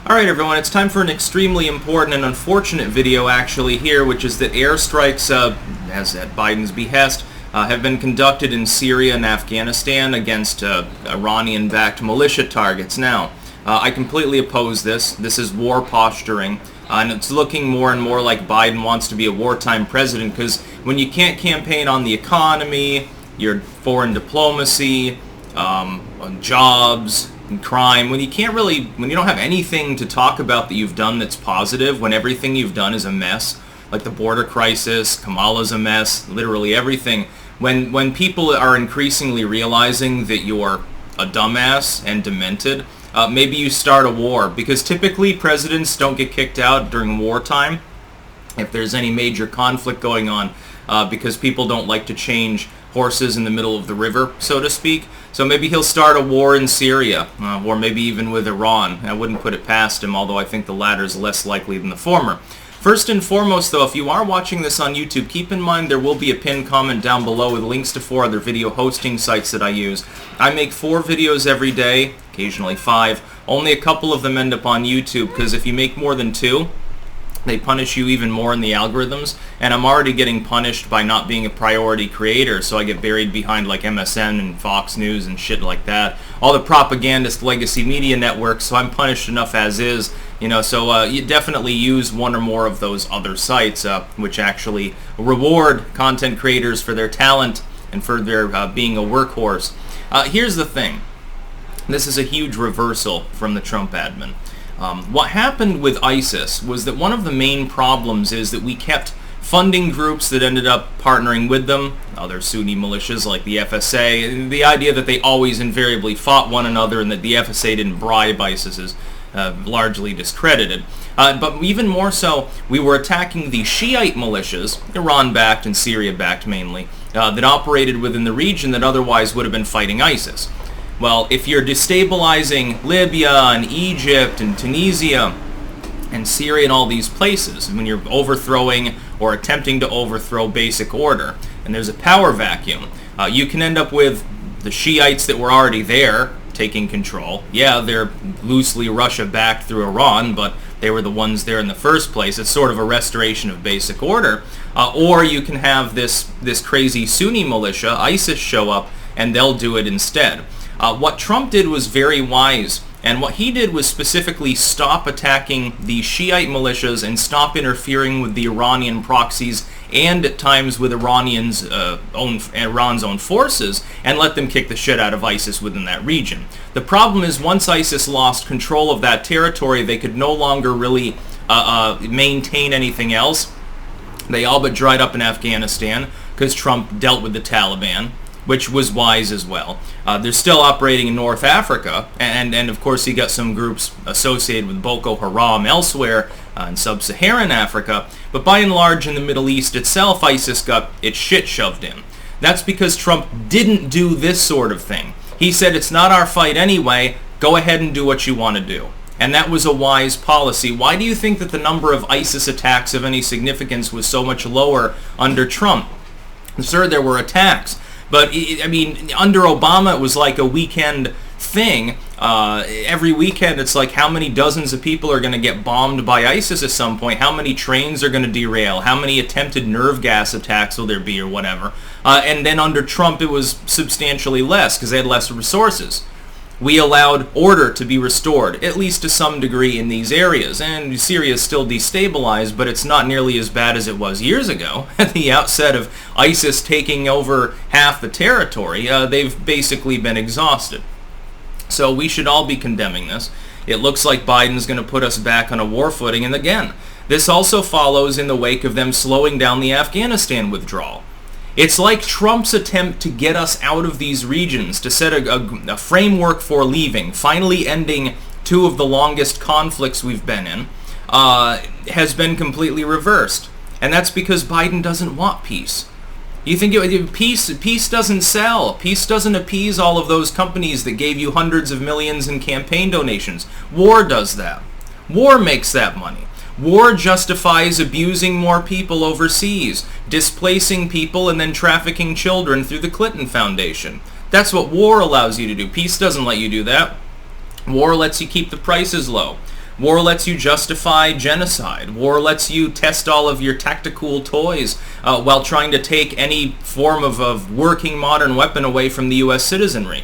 Alright everyone, it's time for an extremely important and unfortunate video actually here, which is that airstrikes, as at Biden's behest, have been conducted in Syria and Afghanistan against Iranian-backed militia targets. Now, I completely oppose this. This is war posturing, and it's looking more and more like Biden wants to be a wartime president, because when you can't campaign on the economy, your foreign diplomacy, on jobs, and crime, when you don't have anything to talk about that you've done that's positive, when everything you've done is a mess, like the border crisis, Kamala's a mess, literally everything, when people are increasingly realizing that you're a dumbass and demented, maybe you start a war, because typically presidents don't get kicked out during wartime if there's any major conflict going on, because people don't like to change horses in the middle of the river, so to speak. So maybe he'll start a war in Syria, or maybe even with Iran. I wouldn't put it past him, although I think the latter is less likely than the former. First and foremost, though, if you are watching this on YouTube, keep in mind there will be a pinned comment down below with links to 4 other video hosting sites that I use. I make 4 videos every day, occasionally 5. Only a couple of them end up on YouTube, because if you make more than 2, they punish you even more in the algorithms, and I'm already getting punished by not being a priority creator, so I get buried behind like MSN and Fox News and shit like that. All the propagandist legacy media networks, so I'm punished enough as is, so you definitely use one or more of those other sites, which actually reward content creators for their talent and for their being a workhorse. Here's the thing. This is a huge reversal from the Trump admin. What happened with ISIS was that one of the main problems is that we kept funding groups that ended up partnering with them, other Sunni militias like the FSA. The idea that they always invariably fought one another and that the FSA didn't bribe ISIS is largely discredited. But even more so, we were attacking the Shiite militias, Iran-backed and Syria-backed mainly, that operated within the region that otherwise would have been fighting ISIS. Well, if you're destabilizing Libya and Egypt and Tunisia and Syria and all these places, when you're overthrowing or attempting to overthrow basic order, and there's a power vacuum, you can end up with the Shiites that were already there taking control. Yeah, they're loosely Russia-backed through Iran, but they were the ones there in the first place. It's sort of a restoration of basic order. Or you can have this crazy Sunni militia, ISIS, show up, and they'll do it instead. What Trump did was very wise, and what he did was specifically stop attacking the Shiite militias and stop interfering with the Iranian proxies and at times with Iran's own forces, and let them kick the shit out of ISIS within that region. The problem is once ISIS lost control of that territory, they could no longer really maintain anything else. They all but dried up in Afghanistan because Trump dealt with the Taliban, which was wise as well. They're still operating in North Africa, and of course he got some groups associated with Boko Haram elsewhere in sub-Saharan Africa, but by and large in the Middle East itself, ISIS got its shit shoved in. That's because Trump didn't do this sort of thing. He said, it's not our fight anyway, go ahead and do what you want to do. And that was a wise policy. Why do you think that the number of ISIS attacks of any significance was so much lower under Trump? Sir, there were attacks. But, I mean, under Obama, it was like a weekend thing. Every weekend, it's like how many dozens of people are going to get bombed by ISIS at some point, how many trains are going to derail, how many attempted nerve gas attacks will there be or whatever. And then under Trump, it was substantially less because they had less resources. We allowed order to be restored, at least to some degree in these areas. And Syria is still destabilized, but it's not nearly as bad as it was years ago. At the outset of ISIS taking over half the territory, they've basically been exhausted. So we should all be condemning this. It looks like Biden's going to put us back on a war footing. And again, this also follows in the wake of them slowing down the Afghanistan withdrawal. It's like Trump's attempt to get us out of these regions, to set a framework for leaving, finally ending 2 of the longest conflicts we've been in, has been completely reversed. And that's because Biden doesn't want peace. You think peace doesn't sell. Peace doesn't appease all of those companies that gave you hundreds of millions in campaign donations. War does that. War makes that money. War justifies abusing more people overseas, displacing people, and then trafficking children through the Clinton Foundation. That's what war allows you to do. Peace doesn't let you do that. War lets you keep the prices low. War lets you justify genocide. War lets you test all of your tactical toys while trying to take any form of working modern weapon away from the U.S. citizenry.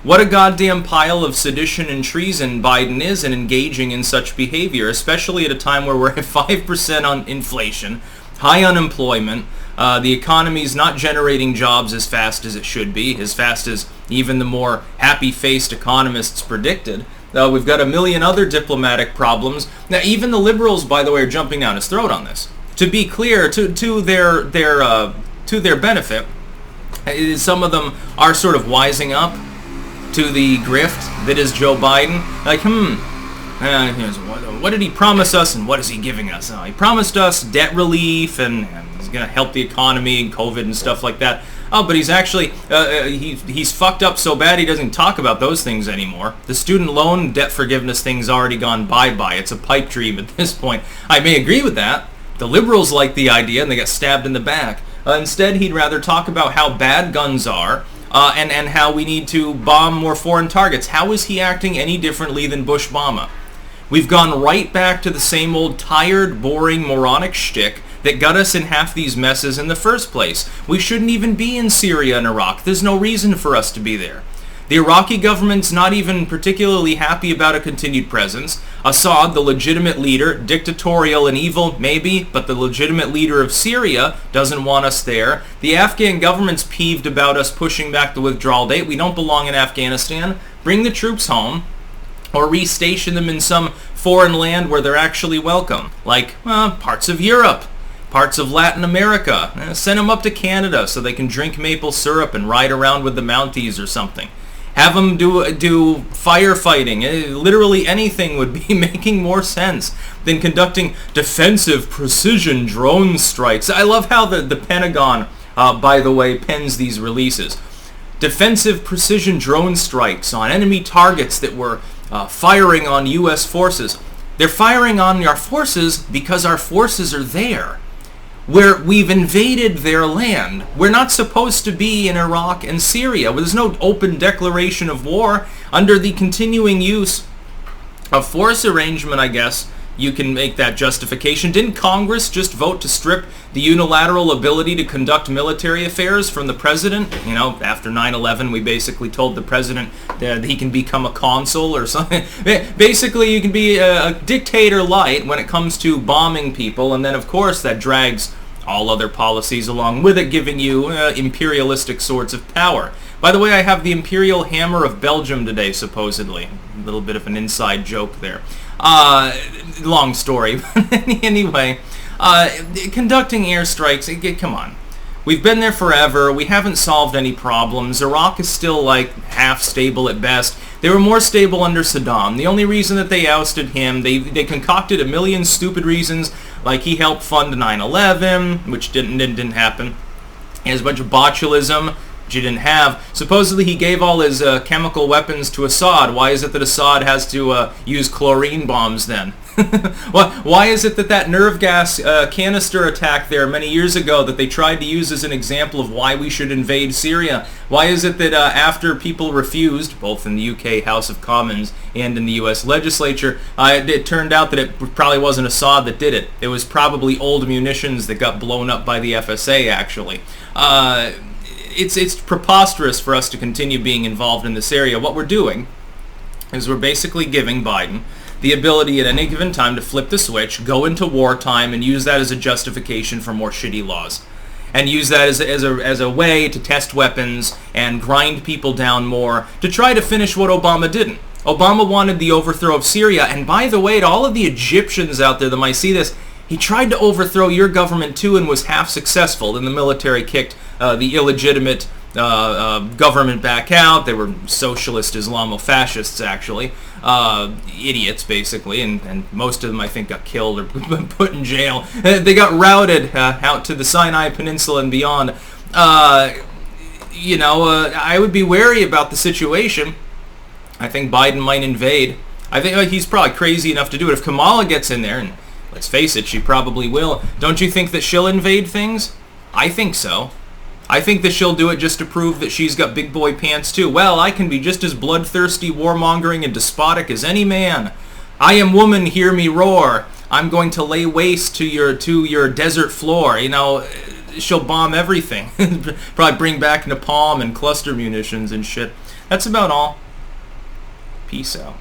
What a goddamn pile of sedition and treason Biden is in engaging in such behavior, especially at a time where we're at 5% on inflation, high unemployment, the economy's not generating jobs as fast as it should be, as fast as even the more happy-faced economists predicted. We've got a million other diplomatic problems. Now, even the liberals, by the way, are jumping down his throat on this. To be clear, to their benefit, some of them are sort of wising up to the grift that is Joe Biden. Like, what did he promise us and what is he giving us? He promised us debt relief and he's going to help the economy and COVID and stuff like that. Oh, but he's actually, he's fucked up so bad he doesn't talk about those things anymore. The student loan debt forgiveness thing's already gone bye-bye. It's a pipe dream at this point. I may agree with that. The liberals like the idea and they got stabbed in the back. Instead, he'd rather talk about how bad guns are and how we need to bomb more foreign targets. How is he acting any differently than Bush-Obama? We've gone right back to the same old tired, boring, moronic shtick that got us in half these messes in the first place. We shouldn't even be in Syria and Iraq. There's no reason for us to be there. The Iraqi government's not even particularly happy about a continued presence. Assad, the legitimate leader, dictatorial and evil, maybe, but the legitimate leader of Syria doesn't want us there. The Afghan government's peeved about us pushing back the withdrawal date. We don't belong in Afghanistan. Bring the troops home, or restation them in some foreign land where they're actually welcome, like parts of Europe, parts of Latin America. Send them up to Canada so they can drink maple syrup and ride around with the Mounties or something. Have them do firefighting. Literally anything would be making more sense than conducting defensive precision drone strikes. I love how the Pentagon, by the way, pens these releases. Defensive precision drone strikes on enemy targets that were firing on U.S. forces. They're firing on our forces because our forces are there, where we've invaded their land. We're not supposed to be in Iraq and Syria. There's no open declaration of war. Under the continuing use of force arrangement, I guess, you can make that justification. Didn't Congress just vote to strip the unilateral ability to conduct military affairs from the president? You know, after 9/11, we basically told the president that he can become a consul or something. Basically, you can be a dictator light when it comes to bombing people, and then, of course, that drags all other policies along with it, giving you imperialistic sorts of power. By the way, I have the Imperial Hammer of Belgium today, supposedly. A little bit of an inside joke there. Long story. Anyway, conducting airstrikes, come on. We've been there forever. We haven't solved any problems. Iraq is still like half stable at best. They were more stable under Saddam. The only reason that they ousted him, they concocted a million stupid reasons, like he helped fund 9/11, which didn't happen. He has a bunch of botulism, which he didn't have. Supposedly he gave all his chemical weapons to Assad. Why is it that Assad has to use chlorine bombs then? Why is it that nerve gas canister attack there many years ago that they tried to use as an example of why we should invade Syria? Why is it that after people refused, both in the UK House of Commons and in the US legislature, it turned out that it probably wasn't Assad that did it. It was probably old munitions that got blown up by the FSA, actually. It's preposterous for us to continue being involved in this area. What we're doing is we're basically giving Biden the ability at any given time to flip the switch, go into wartime, and use that as a justification for more shitty laws. And use that as a way to test weapons and grind people down more to try to finish what Obama didn't. Obama wanted the overthrow of Syria, and by the way, to all of the Egyptians out there that might see this, he tried to overthrow your government too and was half successful. Then the military kicked the illegitimate government back out. They were socialist Islamo-fascists, actually. Idiots, basically, and most of them, I think, got killed or put in jail. They got routed out to the Sinai Peninsula and beyond. I would be wary about the situation. I think Biden might invade. I think he's probably crazy enough to do it. If Kamala gets in there, and let's face it, she probably will, don't you think that she'll invade things? I think so. I think that she'll do it just to prove that she's got big boy pants too. Well, I can be just as bloodthirsty, warmongering, and despotic as any man. I am woman, hear me roar. I'm going to lay waste to your desert floor. You know, she'll bomb everything. Probably bring back napalm and cluster munitions and shit. That's about all. Peace out.